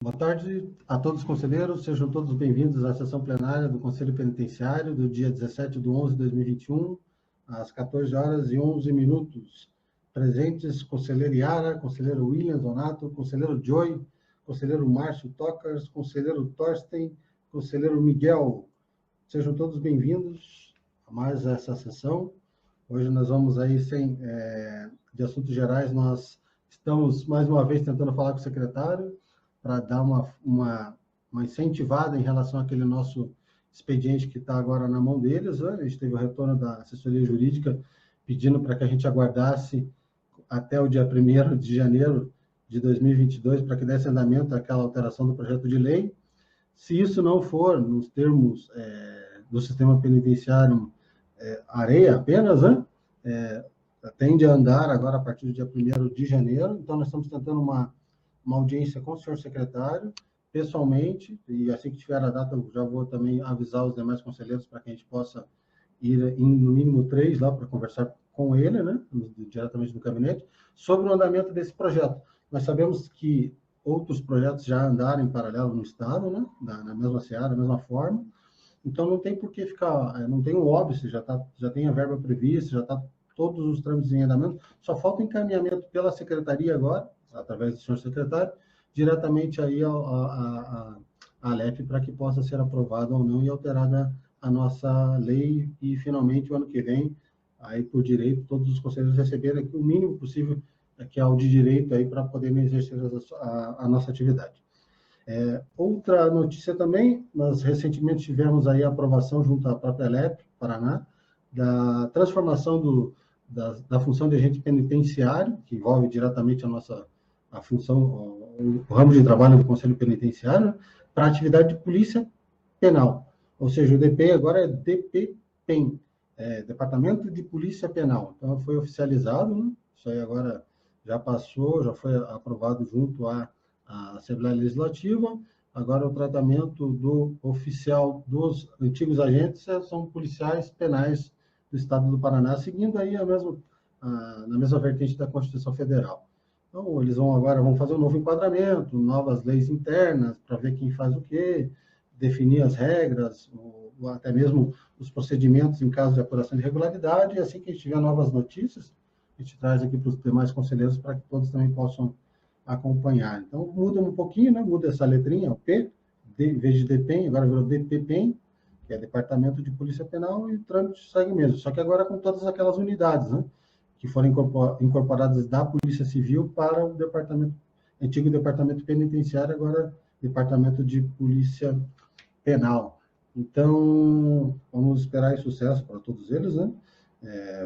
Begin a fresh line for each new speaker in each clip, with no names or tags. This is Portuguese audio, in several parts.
Boa tarde a todos os conselheiros, sejam todos bem-vindos à sessão plenária do Conselho Penitenciário do dia 17/11/2021, às 14h11. Presentes, conselheiro Yara, conselheiro William Donato, conselheiro Joy, conselheiro Márcio Tocas, conselheiro Thorsten, conselheiro Miguel. Sejam todos bem-vindos a mais essa sessão. Hoje nós vamos aí, de assuntos gerais, nós estamos mais uma vez tentando falar com o secretário, para dar uma incentivada em relação àquele nosso expediente que está agora na mão deles. Né? A gente teve o retorno da assessoria jurídica pedindo para que a gente aguardasse até o dia 1º de janeiro de 2022 para que desse andamento àquela alteração do projeto de lei. Se isso não for nos termos do sistema penitenciário areia apenas, né? Tende a andar agora a partir do dia 1º de janeiro. Então, nós estamos tentando uma audiência com o senhor secretário, pessoalmente, e assim que tiver a data, eu já vou também avisar os demais conselheiros para que a gente possa ir em, no mínimo 3 lá para conversar com ele, né, diretamente no gabinete, sobre o andamento desse projeto. Nós sabemos que outros projetos já andaram em paralelo no Estado, né, na mesma seara, da mesma forma, então não tem por que ficar, não tem um óbice, já tem a verba prevista, já está todos os trâmites em andamento, só falta encaminhamento pela secretaria agora, através do senhor secretário, diretamente aí à Alep para que possa ser aprovada ou não e alterada a nossa lei e, finalmente, o ano que vem, aí por direito, todos os conselheiros receberem o mínimo possível que é o de direito aí para poderem exercer a nossa atividade. Outra notícia também, nós recentemente tivemos aí a aprovação junto à própria Alep, Paraná, da transformação da função de agente penitenciário, que envolve diretamente a função, o ramo de trabalho do Conselho Penitenciário, para a atividade de polícia penal. Ou seja, o DP agora é DPPEM, Departamento de Polícia Penal. Então, foi oficializado, né? Isso aí agora já passou, já foi aprovado junto à Assembleia Legislativa. Agora, o tratamento do oficial dos antigos agentes são policiais penais do Estado do Paraná, seguindo aí na mesma vertente da Constituição Federal. Então, eles vão fazer um novo enquadramento, novas leis internas, para ver quem faz o quê, definir as regras, ou até mesmo os procedimentos em caso de apuração de irregularidade, e assim que a gente tiver novas notícias, a gente traz aqui para os demais conselheiros para que todos também possam acompanhar. Então, muda um pouquinho, né? Muda essa letrinha, o P, em vez de DPEM, agora virou DPPEM, que é Departamento de Polícia Penal, e o trâmite segue mesmo, só que agora com todas aquelas unidades, né? Que foram incorporadas da Polícia Civil para o antigo Departamento Penitenciário, agora Departamento de Polícia Penal. Então, vamos esperar sucesso para todos eles, né?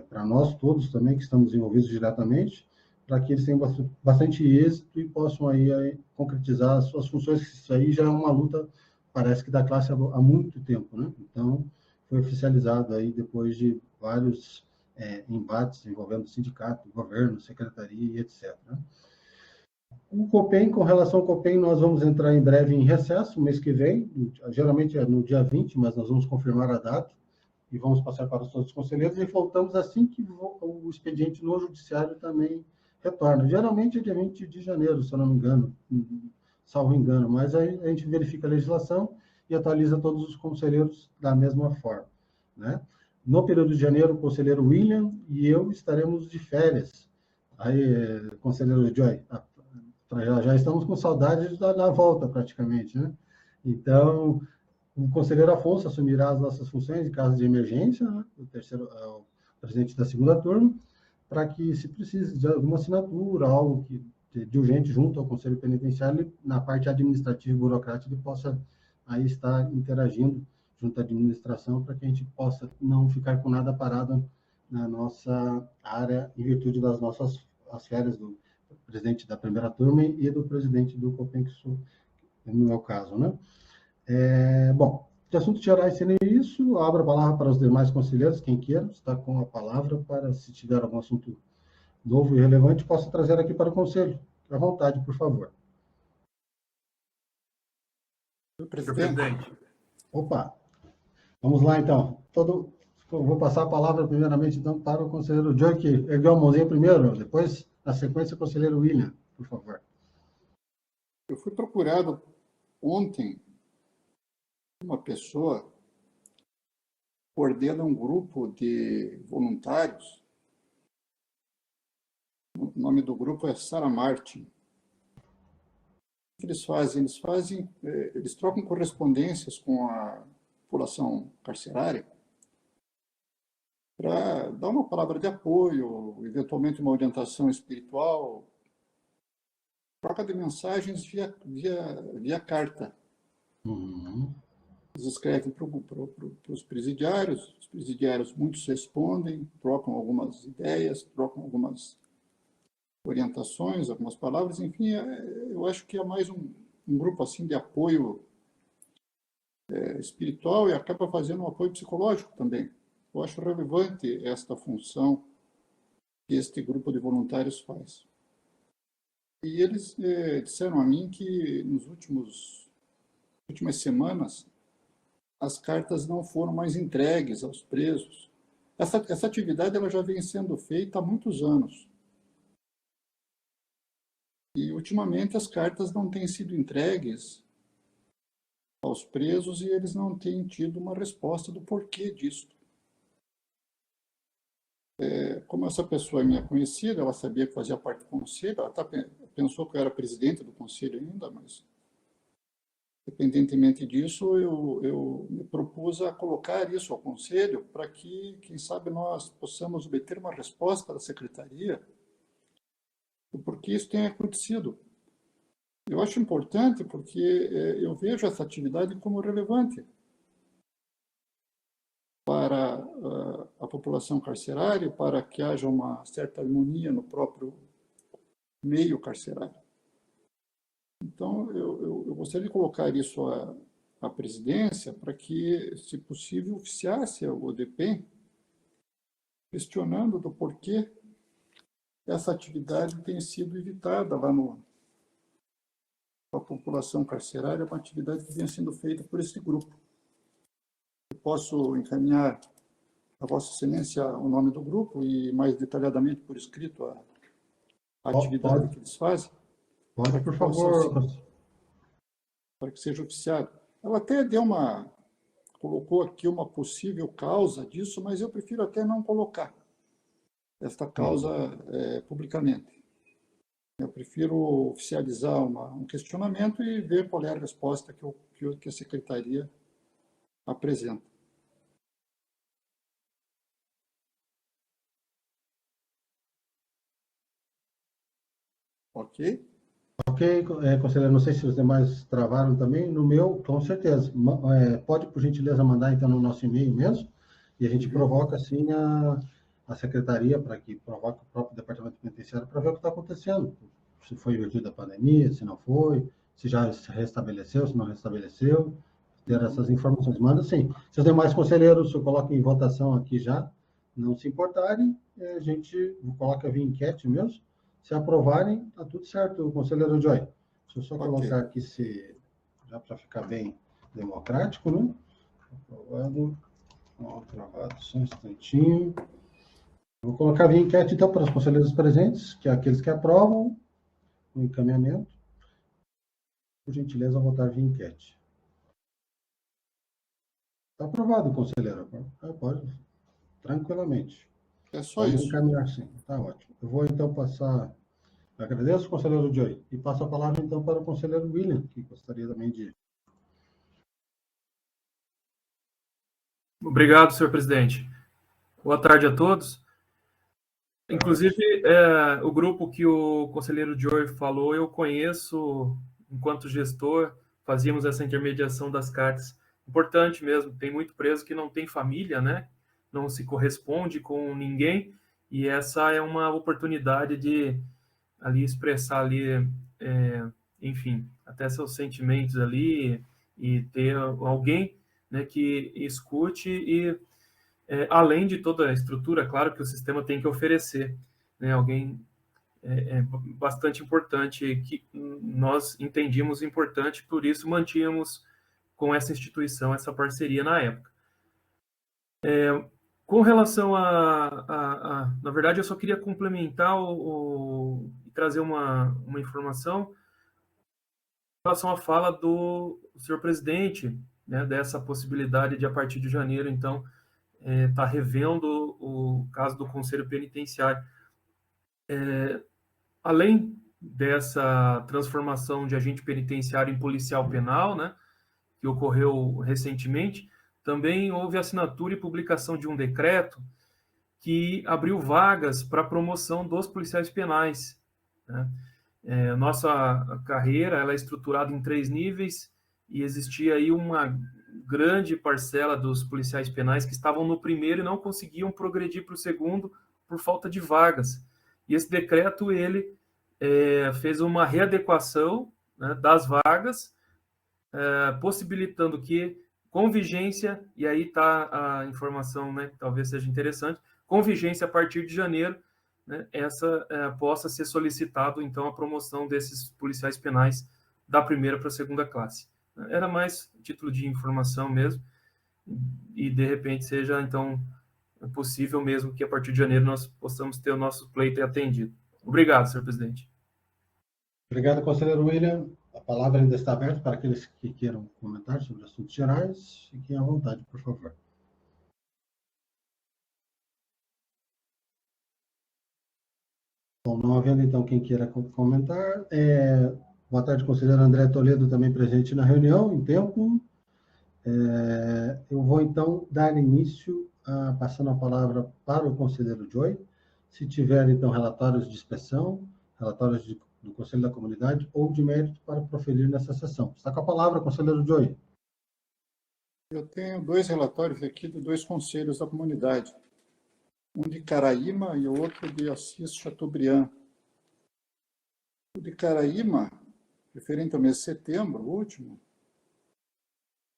Para nós todos também, que estamos envolvidos diretamente, para que eles tenham bastante êxito e possam aí concretizar as suas funções, que isso aí já é uma luta, parece que da classe há muito tempo, né? Então, foi oficializado aí depois de vários embates envolvendo sindicato, governo, secretaria e etc. Né? O COPEN, com relação ao COPEN, nós vamos entrar em breve em recesso, mês que vem, geralmente é no dia 20, mas nós vamos confirmar a data e vamos passar para os outros conselheiros e voltamos assim que o expediente no judiciário também retorna. Geralmente é dia 20 de janeiro, se eu não me engano, salvo engano, mas aí a gente verifica a legislação e atualiza todos os conselheiros da mesma forma, né? No período de janeiro, o conselheiro William e eu estaremos de férias. Aí, conselheiro Joy, já estamos com saudade da volta, praticamente, né? Então, o conselheiro Afonso assumirá as nossas funções em caso de emergência, né? O presidente da segunda turma, para que, se precise de alguma assinatura, algo de urgente junto ao Conselho Penitenciário, na parte administrativa e burocrática, ele possa aí estar interagindo junto à administração, para que a gente possa não ficar com nada parado na nossa área, em virtude das nossas as férias do presidente da primeira turma e do presidente do COPEN, que no meu caso, né? Bom, de assuntos gerais seria isso. Abro a palavra para os demais conselheiros, quem queira, está com a palavra para, se tiver algum assunto novo e relevante, possa trazer aqui para o conselho. À vontade, por favor.
Presidente.
Opa, vamos lá, então. Vou passar a palavra, primeiramente, então, para o conselheiro Joy, que ergueu a mãozinha primeiro, depois, na sequência, o conselheiro William, por favor.
Eu fui procurado
Ontem, uma pessoa coordena um grupo de voluntários. O nome do grupo é Sarah Martin. O que eles fazem? Eles trocam correspondências com a população carcerária para dar uma palavra de apoio, eventualmente uma orientação espiritual, troca de mensagens via carta.
Uhum.
Eles escrevem para os presidiários muitos respondem, trocam algumas ideias, trocam algumas orientações, algumas palavras, enfim, eu acho que é mais um grupo assim de apoio espiritual e acaba fazendo um apoio psicológico também. Eu acho relevante esta função que este grupo de voluntários faz. E eles disseram a mim que nas últimas semanas as cartas não foram mais entregues aos presos. Essa atividade ela já vem sendo feita há muitos anos. E, ultimamente, as cartas não têm sido entregues aos presos e eles não têm tido uma resposta do porquê disso. Como essa pessoa é minha conhecida, ela sabia que fazia parte do conselho, ela pensou que eu era presidente do conselho ainda, mas, independentemente disso, eu me propus a colocar isso ao conselho para que, quem sabe, nós possamos obter uma resposta da secretaria do porquê isso tem acontecido. Eu acho importante porque eu vejo essa atividade como relevante para a população carcerária, para que haja uma certa harmonia no próprio meio carcerário. Então, eu gostaria de colocar isso à presidência para que, se possível, oficiasse o ODP, questionando do porquê essa atividade tem sido evitada lá a população carcerária, é uma atividade que vem sendo feita por esse grupo. Eu posso encaminhar a Vossa Excelência o nome do grupo e, mais detalhadamente por escrito, a atividade que eles fazem?
Pode, por favor.
Para que seja oficiado. Ela até colocou aqui uma possível causa disso, mas eu prefiro até não colocar esta causa publicamente. Eu prefiro oficializar um questionamento e ver qual é a resposta que a Secretaria apresenta. Ok?
Ok, conselheiro, não sei se os demais travaram também. No meu, com certeza. Pode, por gentileza, mandar, então, no nosso e-mail mesmo, e a gente provoca, assim, a secretaria para que provoque o próprio departamento penitenciário para ver o que está acontecendo. Se foi em virtude da pandemia, se não foi, se já se restabeleceu, se não restabeleceu, ter essas informações. Manda sim. Se os demais conselheiros colocam em votação aqui já, não se importarem, a gente coloca via enquete mesmo. Se aprovarem, está tudo certo, conselheiro Joy. Deixa eu só colocar aqui, já para ficar bem democrático, né? Aprovado. Aprovado, só um instantinho. Vou colocar via enquete, então, para os conselheiros presentes, que é aqueles que aprovam o encaminhamento. Por gentileza, votar via enquete. Está aprovado, conselheiro. Pode, tranquilamente.
É só
pode
isso.
Encaminhar, sim. Está ótimo. Eu vou, então, passar... Agradeço, conselheiro Joy. E passo a palavra, então, para o conselheiro William, que gostaria também de...
Obrigado, senhor presidente. Boa tarde a todos. Inclusive, o grupo que o conselheiro Joy falou, eu conheço enquanto gestor, fazíamos essa intermediação das cartas. Importante mesmo, tem muito preso que não tem família, né? Não se corresponde com ninguém, e essa é uma oportunidade de ali expressar ali, enfim, até seus sentimentos ali e ter alguém, né, que escute e além de toda a estrutura, claro, que o sistema tem que oferecer, né, alguém bastante importante que nós entendíamos importante, por isso mantínhamos com essa instituição essa parceria na época. Com relação na verdade, eu só queria complementar e trazer uma informação. relação à fala do senhor presidente, né, dessa possibilidade de, a partir de janeiro, então, está revendo o caso do Conselho Penitenciário. Além dessa transformação de agente penitenciário em policial penal, né, que ocorreu recentemente, também houve assinatura e publicação de um decreto que abriu vagas para a promoção dos policiais penais, né? Nossa carreira ela é estruturada em 3 níveis e existia aí uma grande parcela dos policiais penais que estavam no primeiro e não conseguiam progredir para o segundo por falta de vagas. E esse decreto ele fez uma readequação, né, das vagas, possibilitando que, com vigência, e aí está a informação, né, que talvez seja interessante, com vigência a partir de janeiro, né, possa ser solicitado, então, a promoção desses policiais penais da primeira para a segunda classe. Era mais título de informação mesmo, e, de repente, seja, então, possível mesmo que, a partir de janeiro, nós possamos ter o nosso pleito atendido. Obrigado, senhor presidente.
Obrigado, conselheiro William. A palavra ainda está aberta para aqueles que queiram comentar sobre assuntos gerais. Fiquem à vontade, por favor. Bom, não havendo, então, quem queira comentar. Boa tarde, conselheiro André Toledo, também presente na reunião, em tempo. Eu vou, então, dar início, passando a palavra para o conselheiro Joy. Se tiver, então, relatórios de inspeção, relatórios do Conselho da Comunidade ou de mérito para proferir nessa sessão. Está com a palavra, conselheiro Joy.
Eu tenho 2 relatórios aqui de 2 conselhos da comunidade. Um de Caraíma e o outro de Assis Chateaubriand. O de Caraíma, referente ao mês de setembro, o último,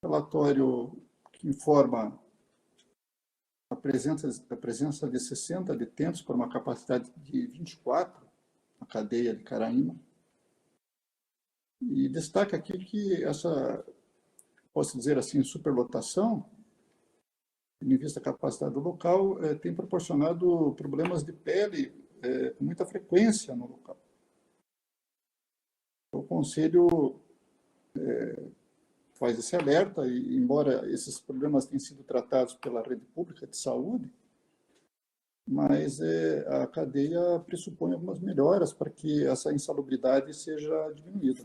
relatório que informa a presença de 60 detentos por uma capacidade de 24 na cadeia de Caraíma. E destaca aqui que essa, posso dizer assim, superlotação, em vista da capacidade do local, tem proporcionado problemas de pele com muita frequência no local. O Conselho faz esse alerta, e embora esses problemas tenham sido tratados pela rede pública de saúde, mas a cadeia pressupõe algumas melhoras para que essa insalubridade seja diminuída.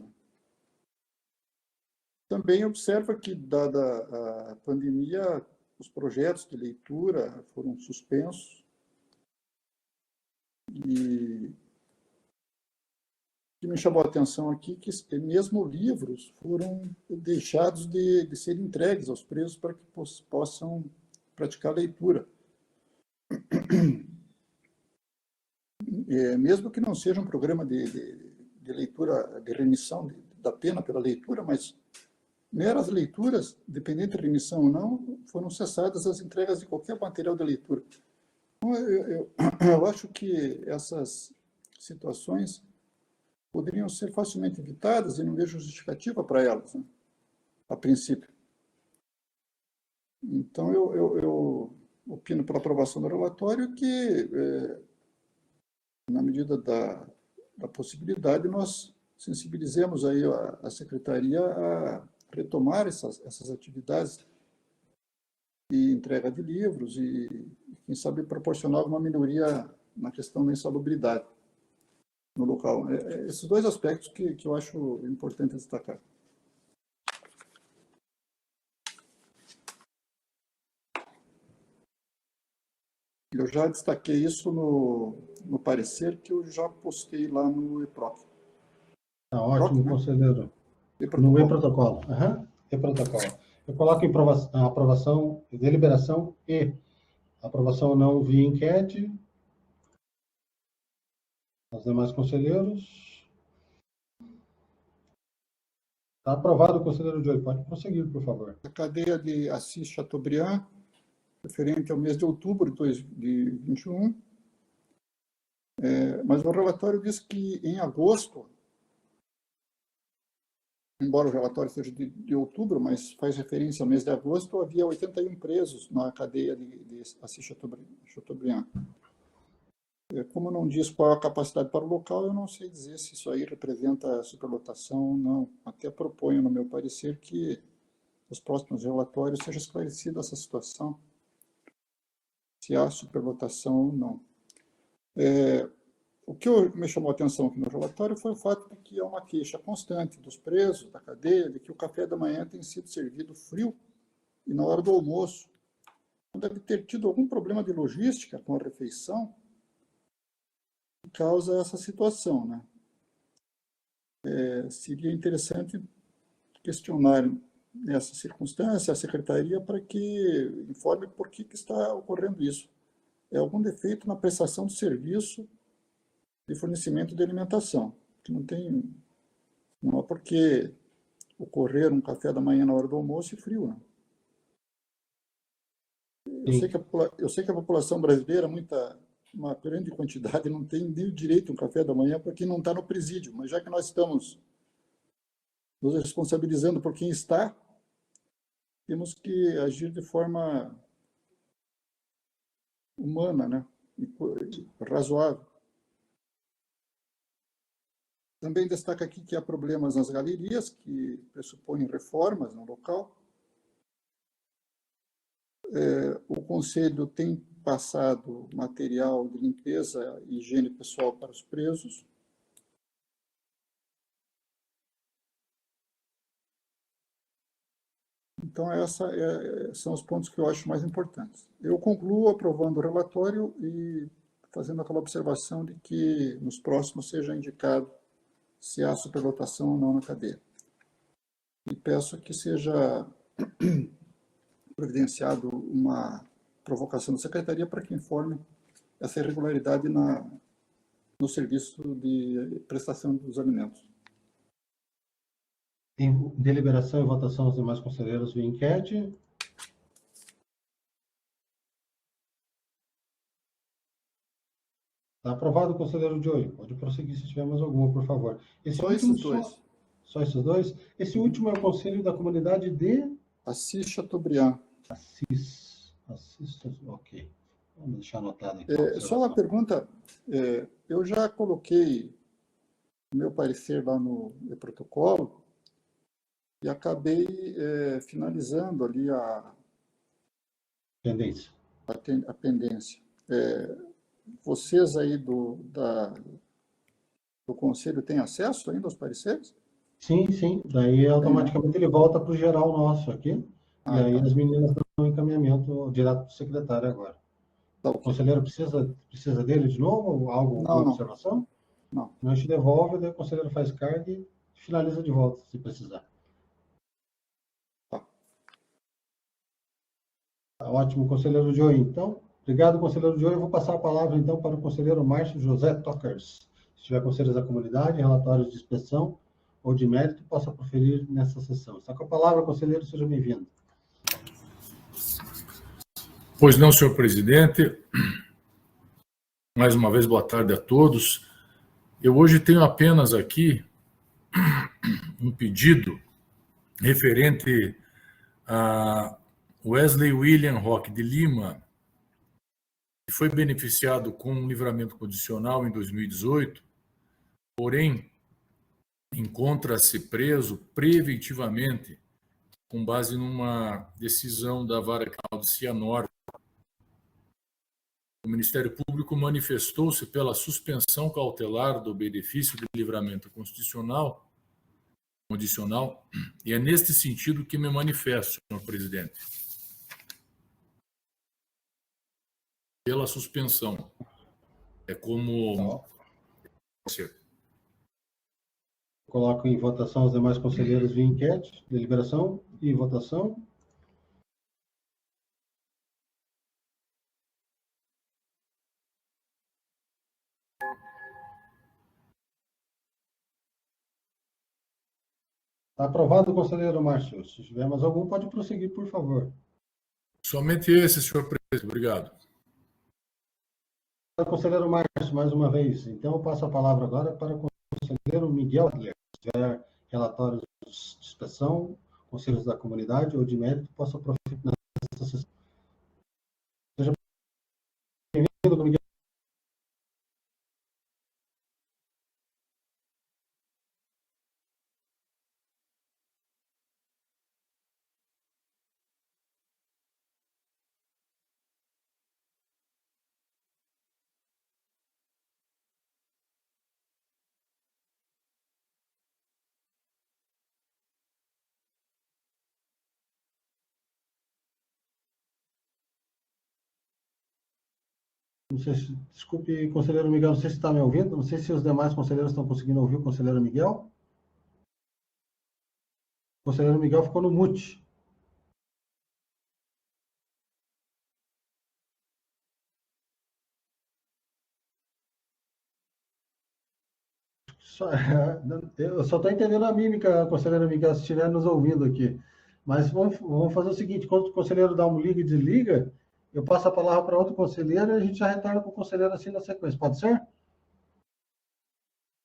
Também observa que, dada a pandemia, os projetos de leitura foram suspensos e o que me chamou a atenção aqui que mesmo livros foram deixados de ser entregues aos presos para que possam praticar leitura. Mesmo que não seja um programa de leitura, de remissão da pena pela leitura, mas meras leituras, dependente de remissão ou não, foram cessadas as entregas de qualquer material de leitura. Então, eu acho que essas situações poderiam ser facilmente evitadas e não vejo justificativa para elas, né, a princípio. Então, eu opino pela aprovação do relatório que, na medida da possibilidade, nós sensibilizemos aí a Secretaria a retomar essas atividades de entrega de livros e, quem sabe, proporcionar uma melhoria na questão da insalubridade no local. Esses 2 aspectos que eu acho importante destacar. Eu já destaquei isso no parecer que eu já postei lá no EPROC.
Tá ótimo,
né?
Conselheiro. No e-protocolo. Uhum. E-protocolo. Eu coloco em aprovação, deliberação e aprovação não via enquete. Os demais conselheiros. Está aprovado, conselheiro Joy. Pode prosseguir, por favor.
A cadeia de Assis Chateaubriand, referente ao mês de outubro de 2021. Mas o relatório diz que, em agosto, embora o relatório seja de outubro, mas faz referência ao mês de agosto, havia 81 presos na cadeia de Assis Chateaubriand. Como não diz qual a capacidade para o local, eu não sei dizer se isso aí representa superlotação ou não. Até proponho, no meu parecer, que nos próximos relatórios seja esclarecida essa situação, se há superlotação ou não. O que me chamou a atenção aqui no relatório foi o fato de que há uma queixa constante dos presos da cadeia de que o café da manhã tem sido servido frio e na hora do almoço. Deve ter tido algum problema de logística com a refeição que causa essa situação, né? Seria interessante questionar nessa circunstância a secretaria para que informe por que está ocorrendo isso. É algum defeito na prestação do serviço de fornecimento de alimentação, que não há por que ocorrer um café da manhã na hora do almoço e frio, né? Eu sei que a população brasileira, uma grande quantidade, não tem nem o direito a um café da manhã para quem não está no presídio, mas já que nós estamos nos responsabilizando por quem está, temos que agir de forma humana, né? E razoável. Também destaca aqui que há problemas nas galerias, que pressupõem reformas no local. O Conselho tem passado material de limpeza e higiene pessoal para os presos. Então, são os pontos que eu acho mais importantes. Eu concluo aprovando o relatório e fazendo aquela observação de que nos próximos seja indicado se há superlotação ou não na cadeia. E peço que seja providenciado uma provocação da Secretaria para que informe essa irregularidade no serviço de prestação dos alimentos.
Em deliberação e votação, os demais conselheiros via enquete. Está aprovado, conselheiro Joey. Pode prosseguir se tiver mais alguma, por favor.
Só esses dois.
Só esses dois? Esse último é o Conselho da Comunidade de...
Assis Chateaubriand.
Assis, ok. Vamos deixar anotado aqui.
Só uma pergunta. Eu já coloquei o meu parecer lá no protocolo e acabei finalizando ali a pendência. Vocês aí do Conselho têm acesso ainda aos pareceres?
Sim. Daí, automaticamente, ele volta para o geral nosso aqui. E aí, as meninas dão encaminhamento direto para o secretário agora.
Tá,
okay. O conselheiro precisa dele de novo? Alguma observação?
Não.
A gente devolve, daí o conselheiro faz carga e finaliza de volta, se precisar.
Tá.
Ótimo, conselheiro Joey. Então, obrigado, conselheiro Joey. Eu vou passar a palavra, então, para o conselheiro Márcio José Tokers. Se tiver conselhos da comunidade, relatórios de inspeção ou de mérito, possa proferir nessa sessão. Está com a palavra, conselheiro, seja bem-vindo.
Pois não, senhor presidente. Mais uma vez, boa tarde a todos. Eu hoje tenho apenas aqui um pedido referente a Wesley William Roque de Lima, que foi beneficiado com um livramento condicional em 2018, porém encontra-se preso preventivamente com base numa decisão da Vara Criminal de Cianorte. O Ministério Público manifestou-se pela suspensão cautelar do benefício de livramento condicional, e é neste sentido que me manifesto, senhor presidente. Pela suspensão. É como...
Coloco em votação os demais conselheiros via enquete, deliberação e votação. Está aprovado, conselheiro Márcio. Se tiver mais algum, pode prosseguir, por favor.
Somente esse, senhor presidente. Obrigado.
Conselheiro Márcio, mais uma vez. Então, eu passo a palavra agora para o conselheiro Miguel Adler. Se tiver relatórios de inspeção, conselhos da comunidade ou de mérito, possa proferir nessa sessão. Seja bem-vindo, Miguel. Não sei se, desculpe, conselheiro Miguel, não sei se está me ouvindo, não sei se os demais conselheiros estão conseguindo ouvir o conselheiro Miguel. O conselheiro Miguel ficou no mute. Eu só estou entendendo a mímica, conselheiro Miguel, se estiver nos ouvindo aqui. Mas vamos fazer o seguinte: quando o conselheiro dá um liga e desliga, eu passo a palavra para outro conselheiro e a gente já retorna com o conselheiro assim na sequência. Pode ser?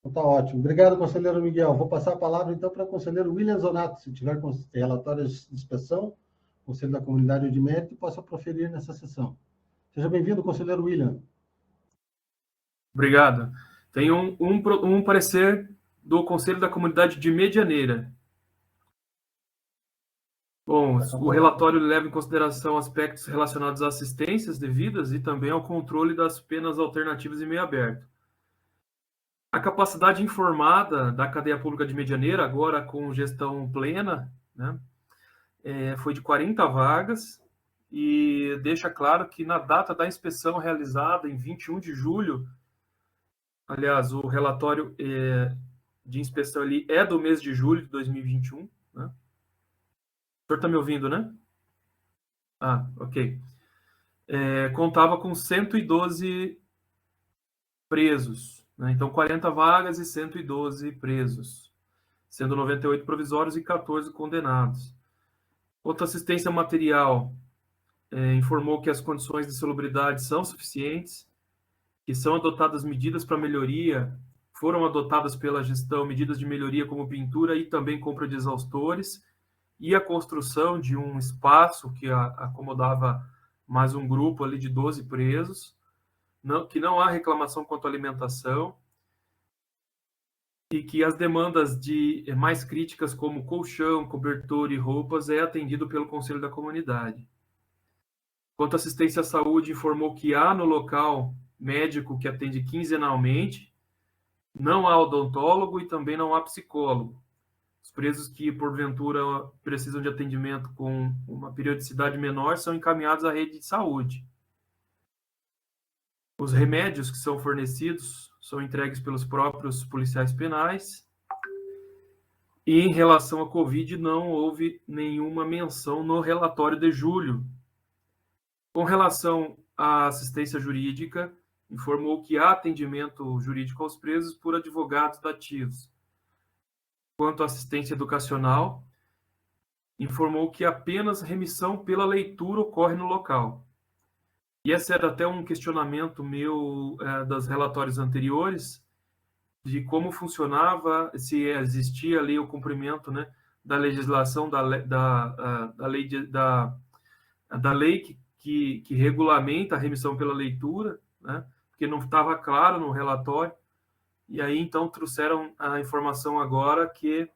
Então, tá ótimo. Obrigado, conselheiro Miguel. Vou passar a palavra então para o conselheiro William Zonato, se tiver relatório de inspeção, Conselho da Comunidade de Mérito, possa proferir nessa sessão. Seja bem-vindo, conselheiro William.
Obrigado. Tem um parecer do Conselho da Comunidade de Medianeira. Bom, o relatório leva em consideração aspectos relacionados às assistências devidas e também ao controle das penas alternativas em meio aberto. A capacidade informada da cadeia pública de Medianeira, agora com gestão plena, né, foi de 40 vagas, e deixa claro que na data da inspeção realizada em 21 de julho, aliás, o relatório de inspeção ali é do mês de julho de 2021, né? O senhor está me ouvindo, né? Ah, ok. Contava com 112 presos, né? Então 40 vagas e 112 presos, sendo 98 provisórios e 14 condenados. Outra assistência material informou que as condições de salubridade são suficientes, que são adotadas medidas para melhoria, foram adotadas pela gestão medidas de melhoria como pintura e também compra de exaustores, e a construção de um espaço que acomodava mais um grupo ali de 12 presos, que não há reclamação quanto à alimentação, e que as demandas mais críticas, como colchão, cobertor e roupas, é atendido pelo Conselho da Comunidade. Quanto à assistência à saúde, informou que há no local médico que atende quinzenalmente, não há odontólogo e também não há psicólogo. Os presos que, porventura, precisam de atendimento com uma periodicidade menor são encaminhados à rede de saúde. Os remédios que são fornecidos são entregues pelos próprios policiais penais. E em relação à Covid, não houve nenhuma menção no relatório de julho. Com relação à assistência jurídica, informou que há atendimento jurídico aos presos por advogados dativos. Quanto à assistência educacional, informou que apenas remissão pela leitura ocorre no local. E esse era até um questionamento meu dos relatórios anteriores, de como funcionava, se existia ali o cumprimento, né, da legislação, da lei que regulamenta a remissão pela leitura, né, porque não estava claro no relatório. E aí, então, trouxeram a informação agora que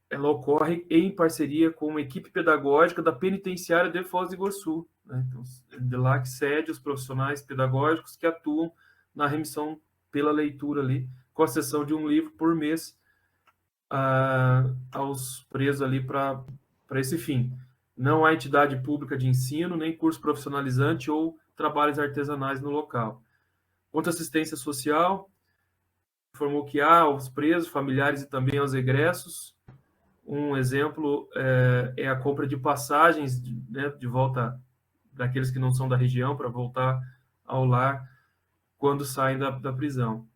ela ocorre em parceria com uma equipe pedagógica da penitenciária de Foz do Iguaçu, né? Então, de lá que cede os profissionais pedagógicos que atuam na remissão pela leitura ali, com a cessão de um livro por mês aos presos ali para esse fim. Não há entidade pública de ensino, nem curso profissionalizante ou trabalhos artesanais no local. Quanto à assistência social, informou que há aos presos, familiares e também aos egressos. Um exemplo é a compra de passagens, né, de volta daqueles que não são da região para voltar ao lar quando saem da prisão.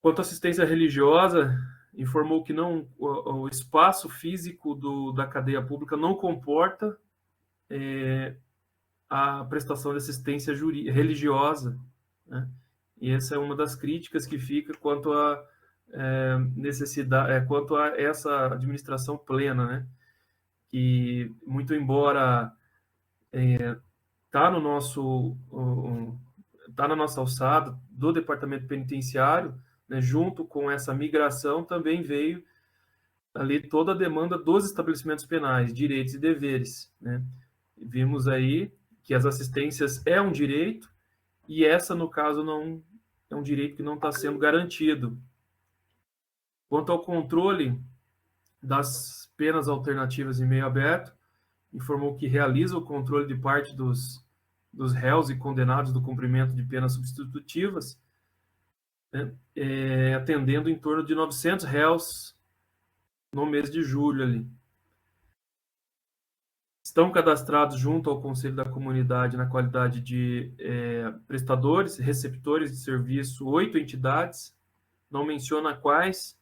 Quanto à assistência religiosa, informou que o espaço físico da cadeia pública não comporta a prestação de assistência religiosa, né? E essa é uma das críticas que fica quanto a necessidade, quanto a essa administração plena, né? Que, muito embora está na nossa alçada do Departamento Penitenciário, né, junto com essa migração também veio ali toda a demanda dos estabelecimentos penais, direitos e deveres, né? Vimos aí que as assistências é um direito e essa, no caso, não é um direito que não está sendo garantido. Quanto ao controle das penas alternativas em meio aberto, informou que realiza o controle de parte dos dos réus e condenados do cumprimento de penas substitutivas, né, atendendo em torno de 900 réus no mês de julho ali. Estão cadastrados junto ao Conselho da Comunidade na qualidade de prestadores, receptores de serviço, 8 entidades, não menciona quais,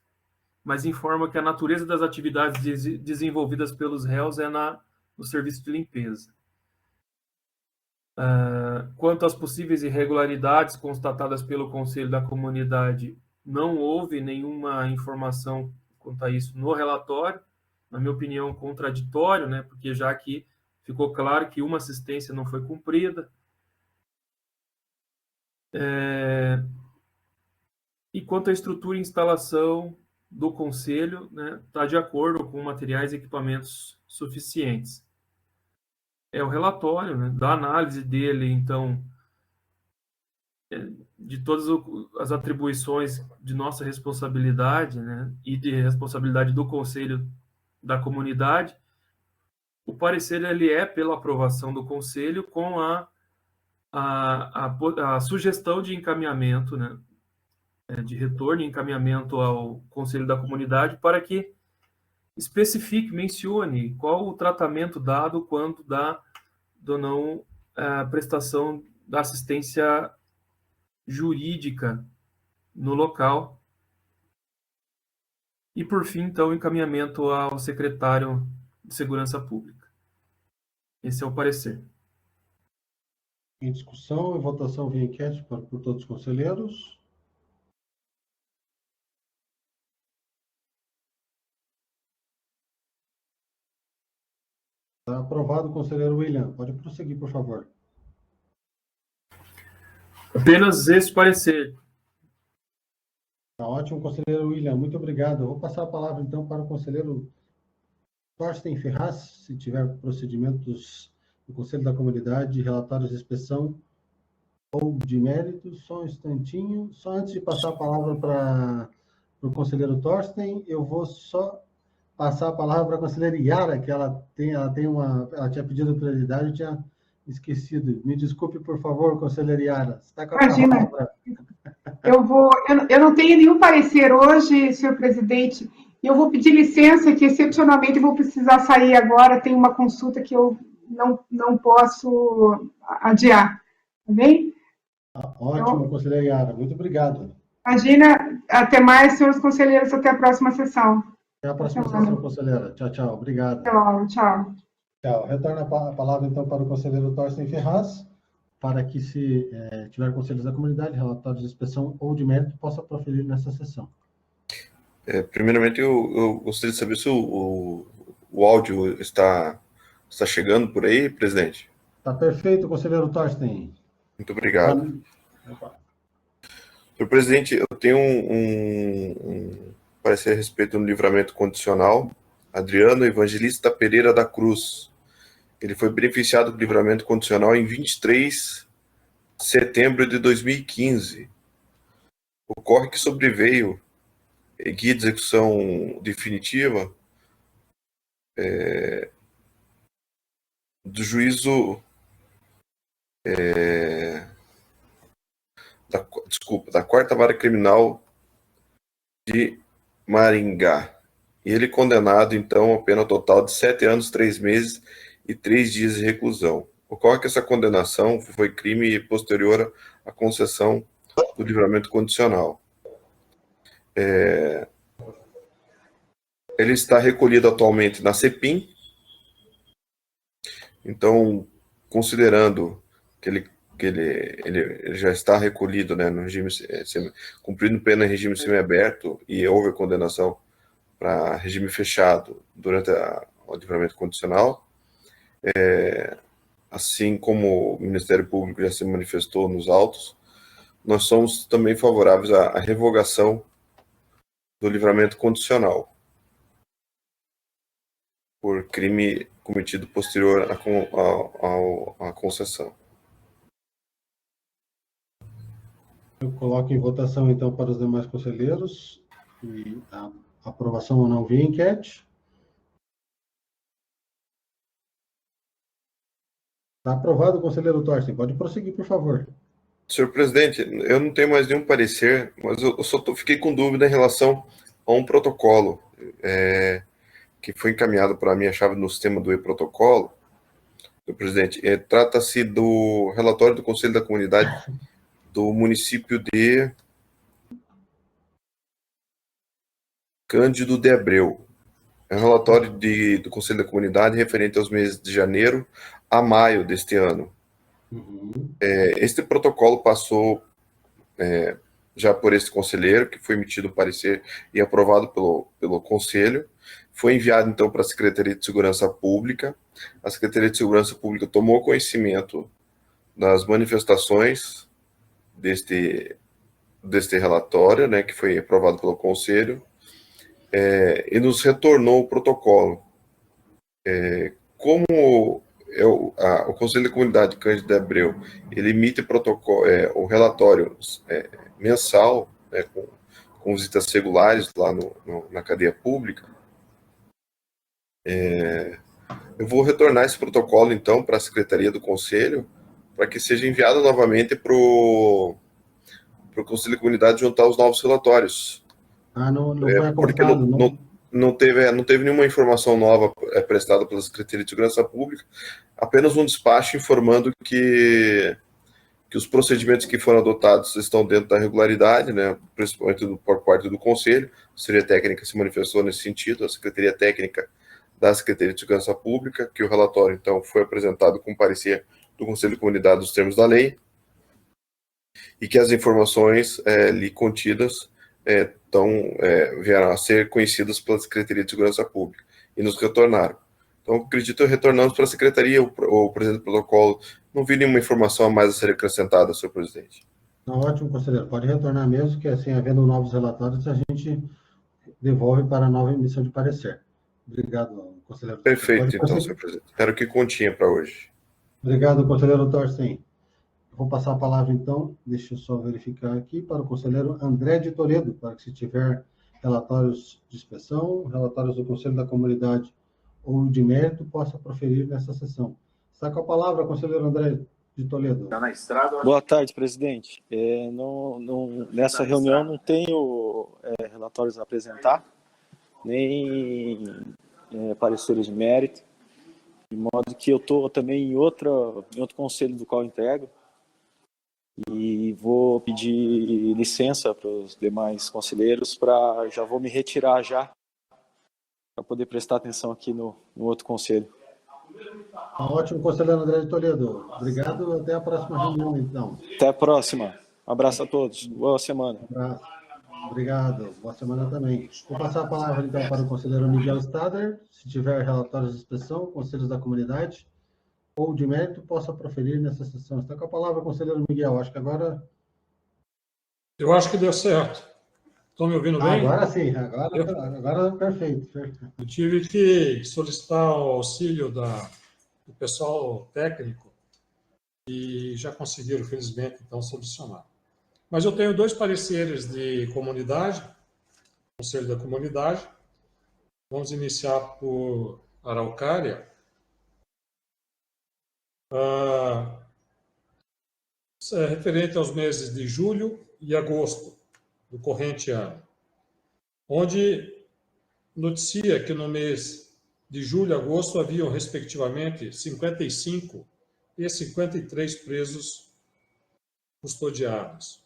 mas informa que a natureza das atividades desenvolvidas pelos réus é no serviço de limpeza. Quanto às possíveis irregularidades constatadas pelo Conselho da Comunidade, não houve nenhuma informação quanto a isso no relatório, na minha opinião, contraditório, né, porque já que ficou claro que uma assistência não foi cumprida. E quanto à estrutura e instalação do Conselho, né, está de acordo com materiais e equipamentos suficientes. É o relatório, né, da análise dele, então, de todas as atribuições de nossa responsabilidade, né, e de responsabilidade do Conselho da Comunidade. O parecer ele é pela aprovação do Conselho com a sugestão de encaminhamento, né, de retorno e encaminhamento ao Conselho da Comunidade para que especifique, mencione qual o tratamento dado quando da não prestação da assistência jurídica no local. E, por fim, então, o encaminhamento ao secretário de Segurança Pública. Esse é o parecer.
Em discussão e votação via enquete por todos os conselheiros. Está aprovado, conselheiro William. Pode prosseguir, por favor.
Apenas esse parecer.
Tá ótimo, conselheiro William. Muito obrigado. Eu vou passar a palavra, então, para o conselheiro Thorsten Ferraz, se tiver procedimentos do Conselho da Comunidade, relatórios de inspeção ou de mérito. Só um instantinho. Só antes de passar a palavra para o conselheiro Thorsten, eu vou só passar a palavra para a conselheira Yara, que ela tinha pedido prioridade, eu tinha esquecido. Me desculpe, por favor, conselheira Yara. Você está com a palavra.
Eu não tenho nenhum parecer hoje, senhor presidente, e eu vou pedir licença que, excepcionalmente, vou precisar sair agora, tem uma consulta que eu não posso adiar, tá bem?
Ótimo, então, conselheira Yara, muito obrigado.
Imagina, até mais, senhores conselheiros, até a próxima sessão.
Até a próxima sessão, conselheira. Tchau, tchau, obrigado.
Tchau.
Tchau. Retorno a palavra, então, para o conselheiro Thorsten Ferraz, para que, se tiver conselhos da comunidade, relatórios de inspeção ou de mérito, possa proferir nessa sessão.
Primeiramente, eu gostaria de saber se o áudio está chegando por aí, presidente.
Está perfeito, conselheiro Thorsten.
Muito obrigado. Senhor presidente, eu tenho um parecer a respeito do livramento condicional. Adriano Evangelista Pereira da Cruz. Ele foi beneficiado do livramento condicional em 23 de setembro de 2015. Ocorre que sobreveio guia de execução definitiva do juízo da Quarta Vara Criminal de Maringá. E ele condenado, então, a pena total de 7 anos, 3 meses e 3 dias de reclusão. Ocorre que essa condenação foi crime posterior à concessão do livramento condicional. Ele está recolhido atualmente na CEPIM. Então, considerando que ele já está recolhido, né, no regime, cumprindo pena em regime semiaberto, e houve condenação para regime fechado durante o livramento condicional, assim como o Ministério Público já se manifestou nos autos, nós somos também favoráveis à revogação do livramento condicional por crime cometido posterior à concessão.
Eu coloco em votação, então, para os demais conselheiros, e a aprovação ou não via enquete. Está aprovado, conselheiro Torsten. Pode prosseguir, por favor.
Senhor presidente, eu não tenho mais nenhum parecer, mas eu só fiquei com dúvida em relação a um protocolo que foi encaminhado para mim, a chave no sistema do e-protocolo, senhor presidente. Trata-se do relatório do Conselho da Comunidade do município de Cândido de Abreu. É um relatório do Conselho da Comunidade referente aos meses de janeiro a maio deste ano. Este protocolo passou já por esse conselheiro, que foi emitido o parecer e aprovado pelo Conselho. Foi enviado, então, para a Secretaria de Segurança Pública. A Secretaria de Segurança Pública tomou conhecimento das manifestações deste relatório, né, que foi aprovado pelo Conselho, e nos retornou o protocolo. Como o Conselho da Comunidade Cândido de Abreu, ele emite o relatório mensal, né, com visitas regulares lá na cadeia pública, eu vou retornar esse protocolo, então, para a Secretaria do Conselho, para que seja enviado novamente para o Conselho da Comunidade juntar os novos relatórios.
Não foi
porque
acordado,
não teve nenhuma informação nova prestada pela Secretaria de Segurança Pública, apenas um despacho informando que os procedimentos que foram adotados estão dentro da regularidade, né, principalmente por parte do Conselho. A Secretaria Técnica se manifestou nesse sentido, a Secretaria Técnica da Secretaria de Segurança Pública, que o relatório, então, foi apresentado com parecer do Conselho de Comunidade dos termos da lei, e que as informações ali contidas vieram a ser conhecidas pela Secretaria de Segurança Pública e nos retornaram. Então, acredito que retornamos para a Secretaria, o presidente do protocolo. Não vi nenhuma informação a mais a ser acrescentada, senhor presidente.
Ótimo, conselheiro. Pode retornar mesmo, que assim, havendo novos relatórios, a gente devolve para a nova emissão de parecer. Obrigado, conselheiro.
Perfeito, então, senhor presidente. Era o que continha para hoje.
Obrigado, conselheiro Torsten. Vou passar a palavra, então, deixa eu só verificar aqui, para o conselheiro André de Toledo, para que, se tiver relatórios de inspeção, relatórios do Conselho da Comunidade ou de mérito, possa proferir nessa sessão. Está com a palavra, conselheiro André de Toledo.
Está na estrada.
Boa tarde, presidente. Nessa reunião não tenho relatórios a apresentar, nem pareceres de mérito, de modo que eu estou também em outro conselho do qual integro, e vou pedir licença para os demais conselheiros, já vou me retirar já, para poder prestar atenção aqui no outro conselho.
Ótimo, conselheiro André de Toledo. Obrigado, até a próxima reunião, então.
Até a próxima. Um abraço a todos. Boa semana.
Um abraço. Obrigado. Boa semana também. Vou passar a palavra, então, para o conselheiro Miguel Stader. Se tiver relatórios de inspeção, conselhos da comunidade ou de mérito, possa proferir nessa sessão. Está com a palavra, conselheiro Miguel. Acho que agora...
Eu acho que deu certo. Estão me ouvindo bem?
Agora sim. Agora perfeito.
Eu tive que solicitar o auxílio do pessoal técnico e já conseguiram, felizmente, então, solucionar. Mas eu tenho 2 pareceres de comunidade, Conselho da Comunidade. Vamos iniciar por Araucária. Referente aos meses de julho e agosto do corrente ano, onde noticia que no mês de julho e agosto haviam, respectivamente, 55 e 53 presos custodiados.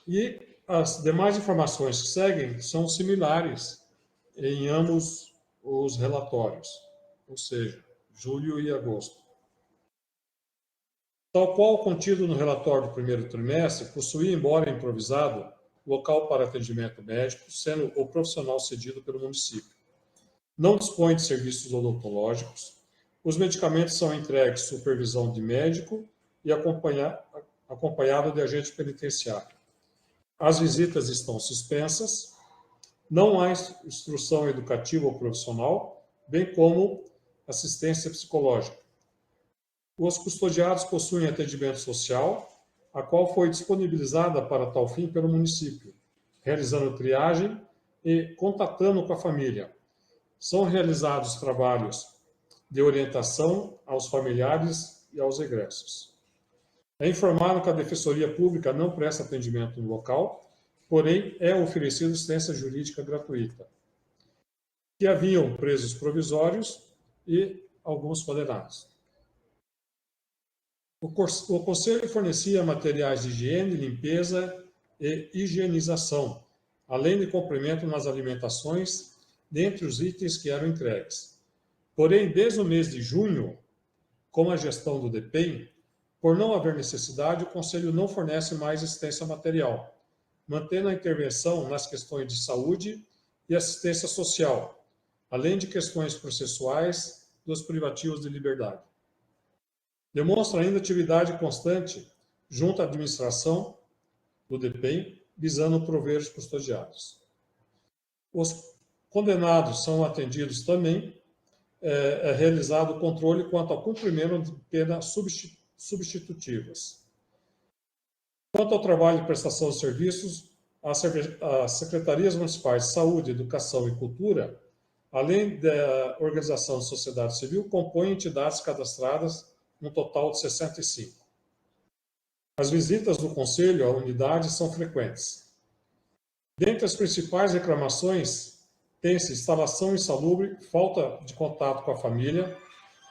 E as demais informações que seguem são similares em ambos os relatórios, ou seja, julho e agosto. Tal qual contido no relatório do primeiro trimestre, possuía, embora improvisado, local para atendimento médico, sendo o profissional cedido pelo município. Não dispõe de serviços odontológicos. Os medicamentos são entregues sob supervisão de médico e acompanhado de agente penitenciário. As visitas estão suspensas. Não há instrução educativa ou profissional, bem como assistência psicológica. Os custodiados possuem atendimento social, a qual foi disponibilizada para tal fim pelo município, realizando triagem e contatando com a família. São realizados trabalhos de orientação aos familiares e aos egressos. É informado que a Defensoria Pública não presta atendimento no local, porém é oferecida assistência jurídica gratuita. Que haviam presos provisórios e alguns condenados. O Conselho fornecia materiais de higiene, limpeza e higienização, além de complemento nas alimentações, dentre os itens que eram entregues. Porém, desde o mês de junho, com a gestão do DPEM, por não haver necessidade, o Conselho não fornece mais assistência material, mantendo a intervenção nas questões de saúde e assistência social, além de questões processuais dos privativos de liberdade. Demonstra ainda atividade constante junto à administração do DPEM, visando prover os custodiados. Os condenados são atendidos também, é realizado o controle quanto ao cumprimento de penas substitutivas. Quanto ao trabalho de prestação de serviços, as Secretarias Municipais de Saúde, Educação e Cultura, além da Organização de Sociedade Civil, compõem entidades cadastradas, um total de 65. As visitas do Conselho à unidade são frequentes. Dentre as principais reclamações, tem-se instalação insalubre, falta de contato com a família,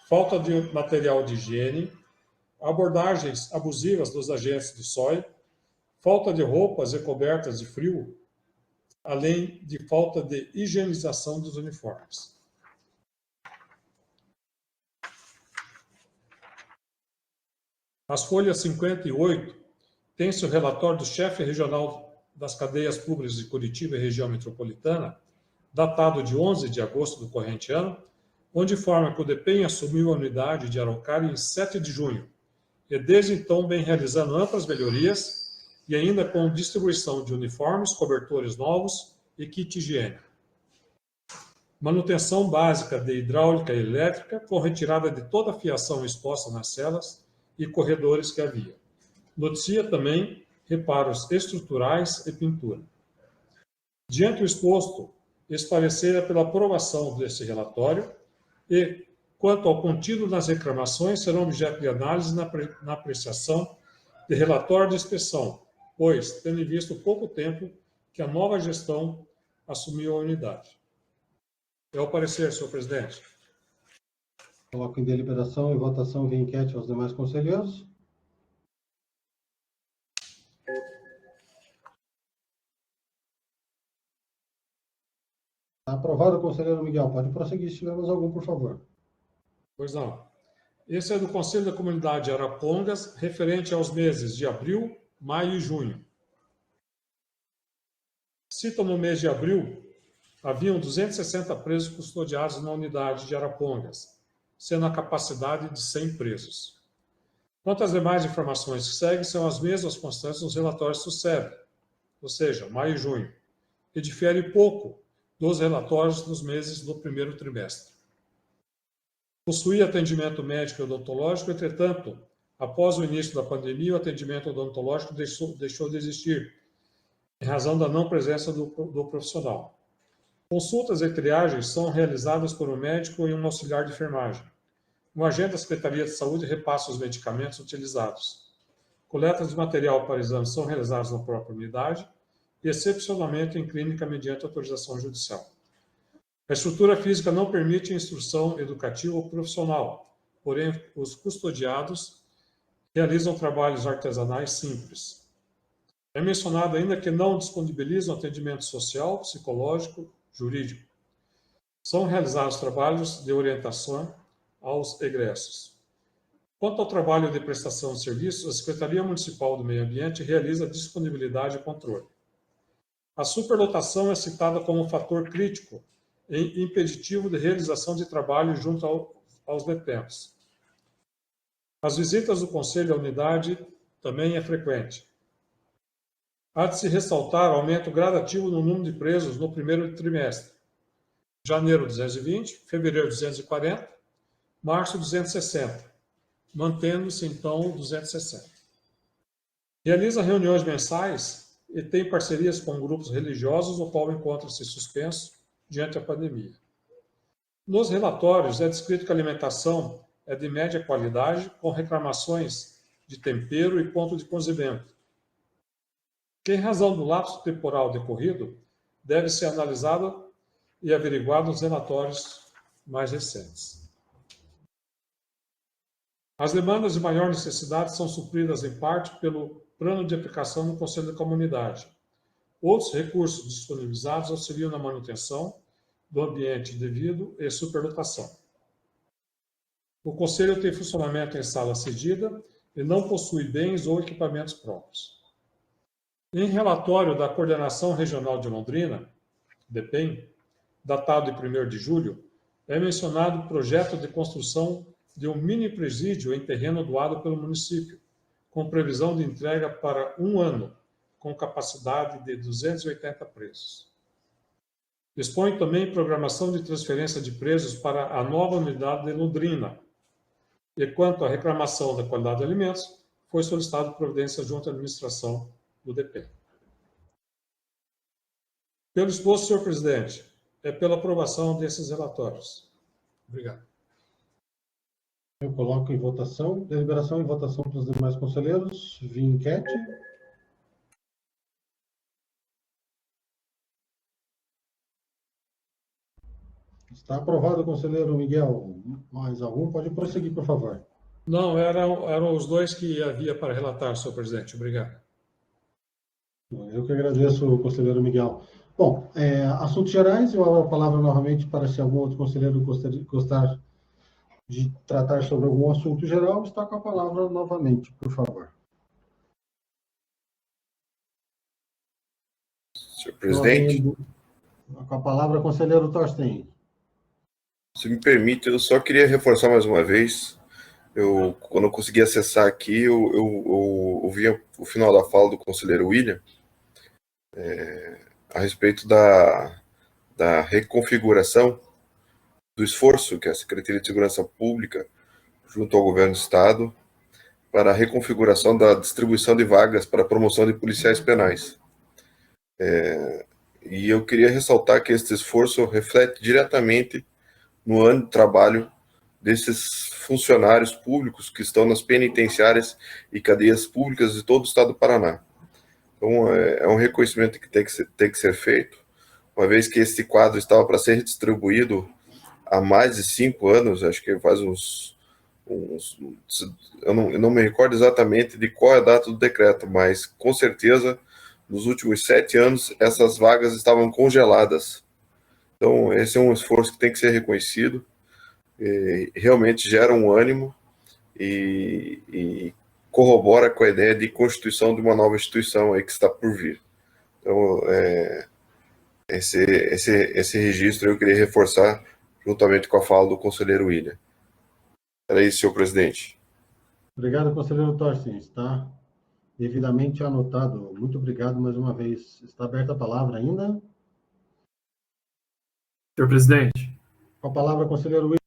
falta de material de higiene, abordagens abusivas dos agentes de SOI, falta de roupas e cobertas de frio, além de falta de higienização dos uniformes. As folhas 58 tem-se o relatório do chefe regional das cadeias públicas de Curitiba e região metropolitana, datado de 11 de agosto do corrente ano, onde informa que o DPEM assumiu a unidade de Araucária em 7 de junho, e desde então vem realizando amplas melhorias e ainda com distribuição de uniformes, cobertores novos e kit higiênico. Manutenção básica de hidráulica e elétrica, com retirada de toda a fiação exposta nas celas e corredores que havia. Noticia também reparos estruturais e pintura. Diante do exposto, esclarecer pela aprovação desse relatório e, quanto ao contido das reclamações, serão objeto de análise na apreciação de relatório de inspeção, pois, tendo em visto pouco tempo que a nova gestão assumiu a unidade. É o parecer, senhor presidente.
Coloco em deliberação e votação via enquete aos demais conselheiros. Aprovado, conselheiro Miguel. Pode prosseguir se tivermos algum, por favor.
Pois não. Esse é do Conselho da Comunidade de Arapongas, referente aos meses de abril, maio e junho. Cito no mês de abril, haviam 260 presos custodiados na unidade de Arapongas, sendo a capacidade de 100 presos. Quanto às demais informações que seguem, são as mesmas constantes nos relatórios do SEB, ou seja, maio e junho, e difere pouco dos relatórios dos meses do primeiro trimestre. Possuía atendimento médico e odontológico, entretanto, após o início da pandemia, o atendimento odontológico deixou de existir, em razão da não presença do profissional. Consultas e triagens são realizadas por um médico e um auxiliar de enfermagem. Um agente da Secretaria de Saúde repassa os medicamentos utilizados. Coletas de material para exames são realizadas na própria unidade e, excepcionalmente, em clínica mediante autorização judicial. A estrutura física não permite instrução educativa ou profissional, porém, os custodiados realizam trabalhos artesanais simples. É mencionado ainda que não disponibilizam atendimento social, psicológico, jurídico. São realizados trabalhos de orientação aos egressos. Quanto ao trabalho de prestação de serviços, a Secretaria Municipal do Meio Ambiente realiza disponibilidade e controle. A superlotação é citada como um fator crítico e impeditivo de realização de trabalho junto aos detentos. As visitas do Conselho à unidade também é frequente. Há de se ressaltar aumento gradativo no número de presos no primeiro trimestre. Janeiro, 220, fevereiro, 240, março, 260, mantendo-se, então, 260. Realiza reuniões mensais e tem parcerias com grupos religiosos, o qual encontra-se suspenso diante da pandemia. Nos relatórios é descrito que a alimentação é de média qualidade, com reclamações de tempero e ponto de cozimento, que, em razão do lapso temporal decorrido, deve ser analisado e averiguado nos relatórios mais recentes. As demandas de maior necessidade são supridas, em parte, pelo plano de aplicação no Conselho da Comunidade. Outros recursos disponibilizados auxiliam na manutenção do ambiente devido e superlotação. O Conselho tem funcionamento em sala cedida e não possui bens ou equipamentos próprios. Em relatório da Coordenação Regional de Londrina, DEPEN, datado de 1º de julho, é mencionado o projeto de construção de um mini presídio em terreno doado pelo município, com previsão de entrega para 1 ano, com capacidade de 280 presos. Dispõe também programação de transferência de presos para a nova unidade de Londrina. E quanto à reclamação da qualidade de alimentos, foi solicitado providência junto à administração do DP. Pelo exposto, senhor presidente, é pela aprovação desses relatórios. Obrigado.
Eu coloco em votação. Deliberação e votação para os demais conselheiros. Via enquete. Está aprovado, conselheiro Miguel. Mais algum? Pode prosseguir, por favor.
Não, eram os dois que havia para relatar, senhor presidente. Obrigado.
Eu que agradeço, conselheiro Miguel. Bom, assuntos gerais, eu abro a palavra novamente para se algum outro conselheiro gostar de tratar sobre algum assunto geral, está com a palavra novamente, por favor.
Senhor presidente.
Com a palavra, conselheiro Torsten.
Se me permite, eu só queria reforçar mais uma vez. Quando eu consegui acessar aqui, eu vi o final da fala do conselheiro William a respeito da reconfiguração do esforço que a Secretaria de Segurança Pública, junto ao Governo do Estado, para a reconfiguração da distribuição de vagas para a promoção de policiais penais. E eu queria ressaltar que esse esforço reflete diretamente no ano de trabalho desses funcionários públicos que estão nas penitenciárias e cadeias públicas de todo o estado do Paraná. Então, é um reconhecimento que tem que ser feito, uma vez que esse quadro estava para ser distribuído há mais de 5 anos, acho que faz eu não me recordo exatamente de qual é a data do decreto, mas com certeza, nos últimos 7 anos, essas vagas estavam congeladas. Então, esse é um esforço que tem que ser reconhecido, realmente gera um ânimo e corrobora com a ideia de constituição de uma nova instituição aí que está por vir. Então, esse registro eu queria reforçar juntamente com a fala do conselheiro William. Era isso, senhor presidente.
Obrigado, conselheiro Torsten. Está devidamente anotado. Muito obrigado mais uma vez. Está aberta a palavra ainda?
Senhor presidente.
Com a palavra, conselheiro William.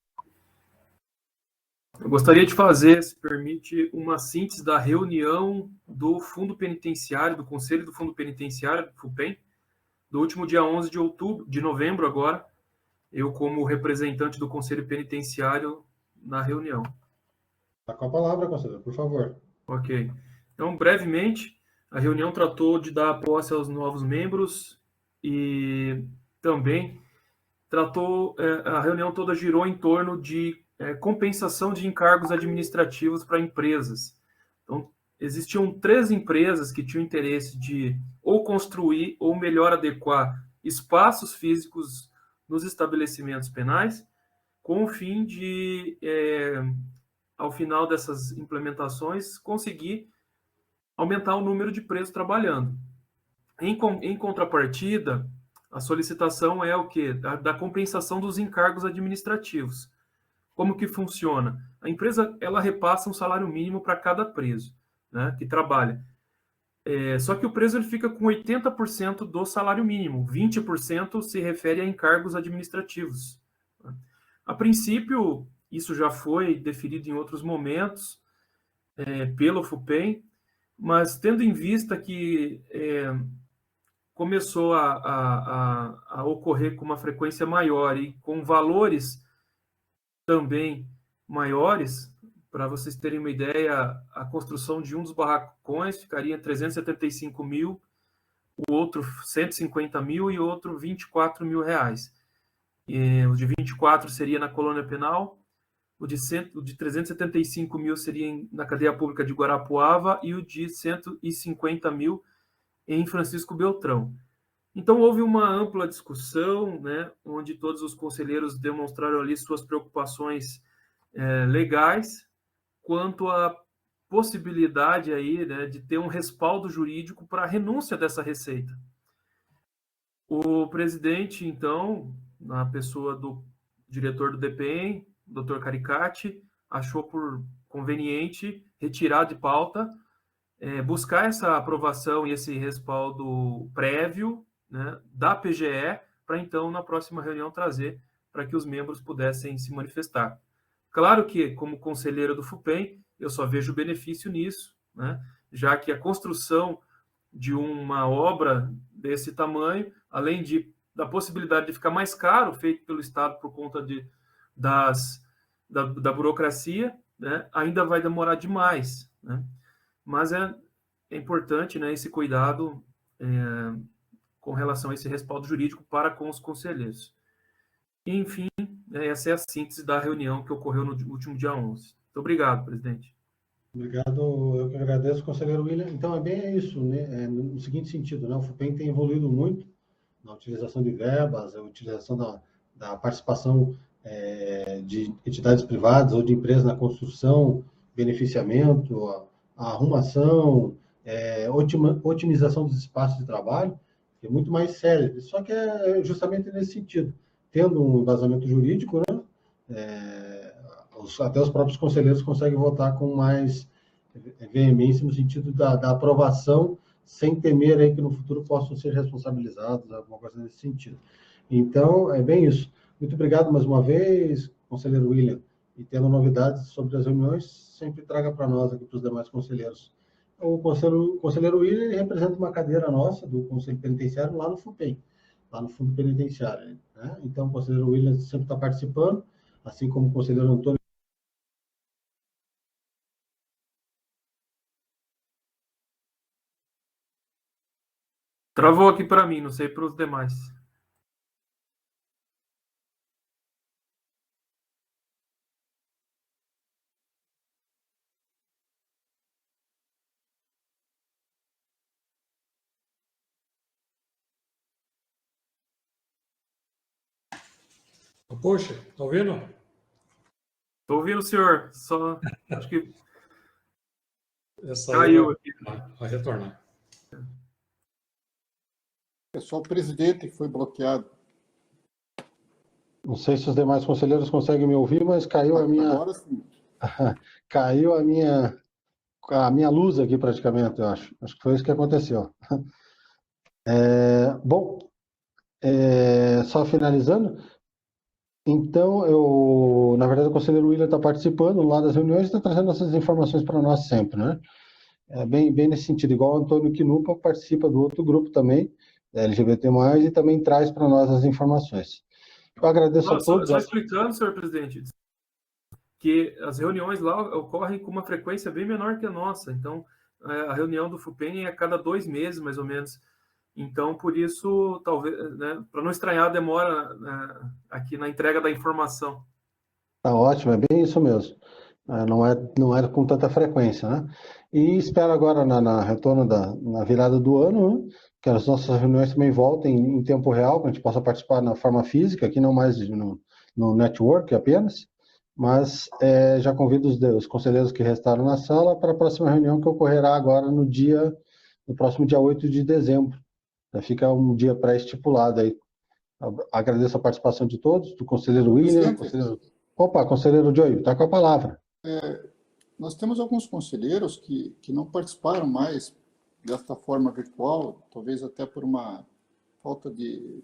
Eu gostaria de fazer, se permite, uma síntese da reunião do Fundo Penitenciário, do Conselho do Fundo Penitenciário, FUPEN, do último dia 11 de novembro agora, eu como representante do Conselho Penitenciário na reunião.
Está com a palavra, conselheiro, por favor.
Ok. Então, brevemente, a reunião tratou de dar posse aos novos membros e também a reunião toda girou em torno de compensação de encargos administrativos para empresas. Então, existiam 3 empresas que tinham interesse de ou construir ou melhor adequar espaços físicos nos estabelecimentos penais, com o fim de, ao final dessas implementações, conseguir aumentar o número de presos trabalhando. Em contrapartida, a solicitação é o quê? Da compensação dos encargos administrativos. Como que funciona? A empresa ela repassa um salário mínimo para cada preso, né, que trabalha. Só que o preso ele fica com 80% do salário mínimo, 20% se refere a encargos administrativos. A princípio, isso já foi definido em outros momentos pelo FUPEN, mas tendo em vista que começou a ocorrer com uma frequência maior e com valores também maiores. Para vocês terem uma ideia, a construção de um dos barracões ficaria em 375 mil, o outro 150 mil e o outro 24 mil reais. O de 24 seria na Colônia Penal, o de 375 mil seria na cadeia pública de Guarapuava e o de 150 mil em Francisco Beltrão. Então, houve uma ampla discussão, né, onde todos os conselheiros demonstraram ali suas preocupações legais quanto à possibilidade aí, né, de ter um respaldo jurídico para a renúncia dessa receita. O presidente, então, na pessoa do diretor do DPEM, Dr. Caricati, achou por conveniente retirar de pauta, buscar essa aprovação e esse respaldo prévio, né, da PGE, para então, na próxima reunião, trazer para que os membros pudessem se manifestar. Claro que, como conselheiro do FUPEM, eu só vejo benefício nisso, né, já que a construção de uma obra desse tamanho, além da possibilidade de ficar mais caro, feito pelo Estado por conta da burocracia, né, ainda vai demorar demais, né? Mas é importante, né, esse cuidado com relação a esse respaldo jurídico para com os conselheiros. Enfim, essa é a síntese da reunião que ocorreu no último dia 11. Muito obrigado, presidente.
Obrigado, eu que agradeço, conselheiro William. Então, é bem isso, né? No seguinte sentido, né? O FUPEM tem evoluído muito na utilização de verbas, a utilização da participação de entidades privadas ou de empresas na construção, beneficiamento, a arrumação, otimização dos espaços de trabalho, que é muito mais sério. Só que é justamente nesse sentido, tendo um embasamento jurídico, né? Até os próprios conselheiros conseguem votar com mais veemência no sentido da aprovação, sem temer aí que no futuro possam ser responsabilizados, alguma coisa nesse sentido. Então, é bem isso. Muito obrigado mais uma vez, conselheiro William. E tendo novidades sobre as reuniões, sempre traga para nós aqui, para os demais conselheiros. O conselheiro William, ele representa uma cadeira nossa, do Conselho Penitenciário, lá no FUPEM, lá no Fundo Penitenciário, né? Então, o conselheiro William sempre está participando, assim como o conselheiro Antônio.
Travou aqui para mim, não sei para os demais.
Poxa, está ouvindo?
Estou ouvindo o senhor, só acho que
Essa
caiu aqui.
Vai retornar.
É só o presidente que foi bloqueado.
Não sei se os demais conselheiros conseguem me ouvir, mas caiu a minha...
Agora sim.
Caiu a minha luz aqui praticamente, eu acho. Acho que foi isso que aconteceu. Bom, só finalizando, então, na verdade, o conselheiro William está participando lá das reuniões e está trazendo essas informações para nós sempre, né? Bem nesse sentido, igual o Antônio Quinupa participa do outro grupo também, da LGBT+, e também traz para nós as informações. Eu agradeço a todos.
Só explicando, senhor presidente, que as reuniões lá ocorrem com uma frequência bem menor que a nossa. Então, a reunião do FUPEM é a cada 2 meses, mais ou menos. Então, por isso, talvez, né, para não estranhar a demora aqui na entrega da informação.
Tá ótimo, é bem isso mesmo. Não é com tanta frequência, né? E espero agora, na retorno na virada do ano, né, que as nossas reuniões também voltem em tempo real, que a gente possa participar na forma física, aqui não mais no network apenas, mas já convido os conselheiros que restaram na sala para a próxima reunião que ocorrerá agora no próximo dia 8 de dezembro. Já fica um dia pré-estipulado aí. Agradeço a participação de todos, do conselheiro William, conselheiro Joey, está com a palavra.
Nós temos alguns conselheiros que não participaram mais desta forma virtual, talvez até por uma falta de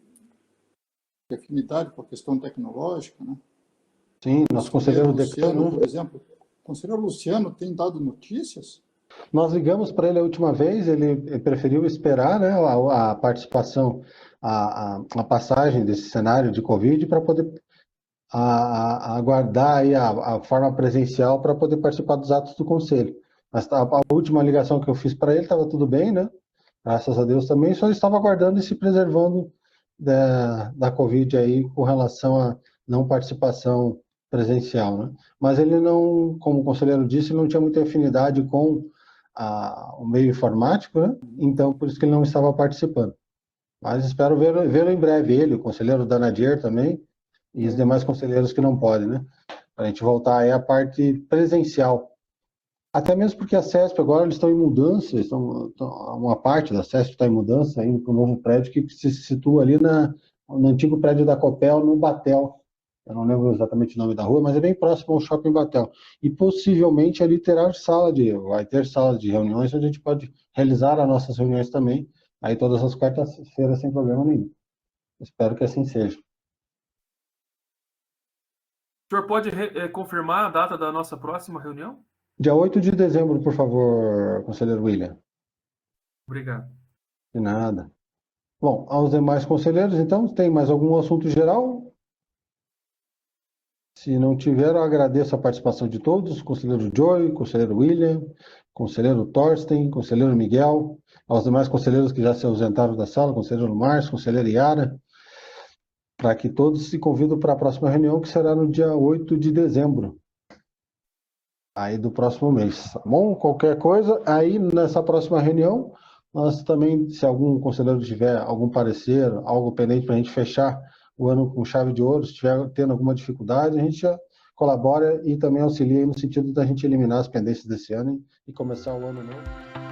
afinidade com a questão tecnológica, né?
Sim, nosso conselheiro
Luciano, por exemplo. O conselheiro Luciano tem dado notícias?
Nós ligamos para ele a última vez, ele preferiu esperar, né, a participação, a passagem desse cenário de Covid para poder a aguardar aí a forma presencial para poder participar dos atos do conselho. Mas a última ligação que eu fiz para ele estava tudo bem, né? Graças a Deus também, só estava aguardando e se preservando da Covid aí com relação à não participação presencial, né? Mas ele não, como o conselheiro disse, não tinha muita afinidade com o meio informático, né? Então, por isso que ele não estava participando. Mas espero vê-lo em breve, ele, o conselheiro Danadir também, e os demais conselheiros que não podem, né? Para a gente voltar aí à parte presencial. Até mesmo porque a CESP agora eles estão em mudança, uma parte da CESP está em mudança, indo para um novo prédio que se situa ali no antigo prédio da Copel, no Batel. Eu não lembro exatamente o nome da rua, mas é bem próximo ao Shopping Batel. E possivelmente ali vai ter sala de reuniões onde a gente pode realizar as nossas reuniões também, aí todas as quartas-feiras sem problema nenhum. Espero que assim seja.
O senhor pode confirmar a data da nossa próxima reunião?
Dia 8 de dezembro, por favor, conselheiro William.
Obrigado.
De nada. Bom, aos demais conselheiros, então, tem mais algum assunto geral? Se não tiver, eu agradeço a participação de todos, conselheiro Joy, conselheiro William, conselheiro Thorsten, conselheiro Miguel, aos demais conselheiros que já se ausentaram da sala, conselheiro Márcio, conselheiro Yara, para que todos se convidem para a próxima reunião, que será no dia 8 de dezembro, aí do próximo mês, tá bom? Qualquer coisa, aí nessa próxima reunião, nós também, se algum conselheiro tiver algum parecer, algo pendente para a gente fechar o ano com chave de ouro, se estiver tendo alguma dificuldade, a gente já colabora e também auxilia no sentido da gente eliminar as pendências desse ano e começar o ano novo.